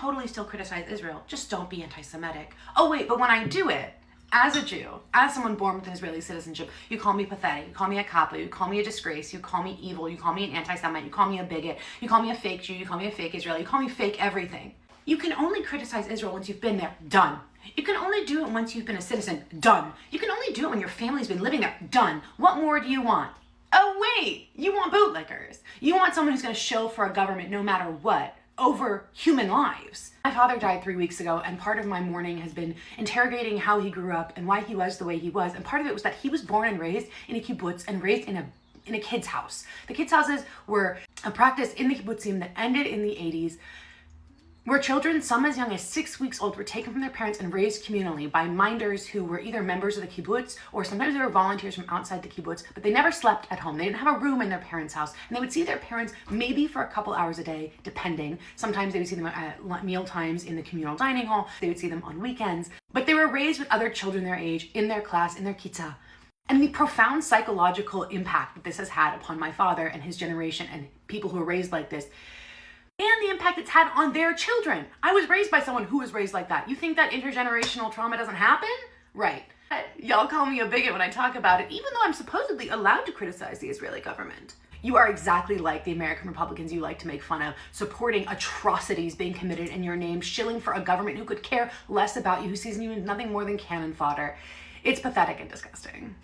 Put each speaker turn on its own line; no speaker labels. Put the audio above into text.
totally still criticize Israel. Just don't be anti-Semitic. Oh wait, but when I do it, as a Jew, as someone born with an Israeli citizenship, you call me pathetic, you call me a kappa, you call me a disgrace, you call me evil, you call me an anti-Semite, you call me a bigot, you call me a fake Jew, you call me a fake Israeli, you call me fake everything. You can only criticize Israel once you've been there. Done. You can only do it once you've been a citizen. Done. You can only do it when your family's been living there. Done. What more do you want? Oh wait, you want bootlickers. You want someone who's going to show for a government no matter what over human lives. My father died 3 weeks ago, and part of my mourning has been interrogating how he grew up and why he was the way he was. And part of it was that he was born and raised in a kibbutz and raised in a kid's house. The kids' houses were a practice in the kibbutzim that ended in the 80s, where children, some as young as 6 weeks old, were taken from their parents and raised communally by minders who were either members of the kibbutz or sometimes they were volunteers from outside the kibbutz, but they never slept at home. They didn't have a room in their parents' house, and they would see their parents maybe for a couple hours a day, depending. Sometimes they would see them at meal times in the communal dining hall. They would see them on weekends, but they were raised with other children their age, in their class, in their kitzah. And the profound psychological impact that this has had upon my father and his generation and people who are raised like this, and the impact it's had on their children. I was raised by someone who was raised like that. You think that intergenerational trauma doesn't happen? Right. Y'all call me a bigot when I talk about it, even though I'm supposedly allowed to criticize the Israeli government. You are exactly like the American Republicans you like to make fun of, supporting atrocities being committed in your name, shilling for a government who could care less about you, who sees you as nothing more than cannon fodder. It's pathetic and disgusting.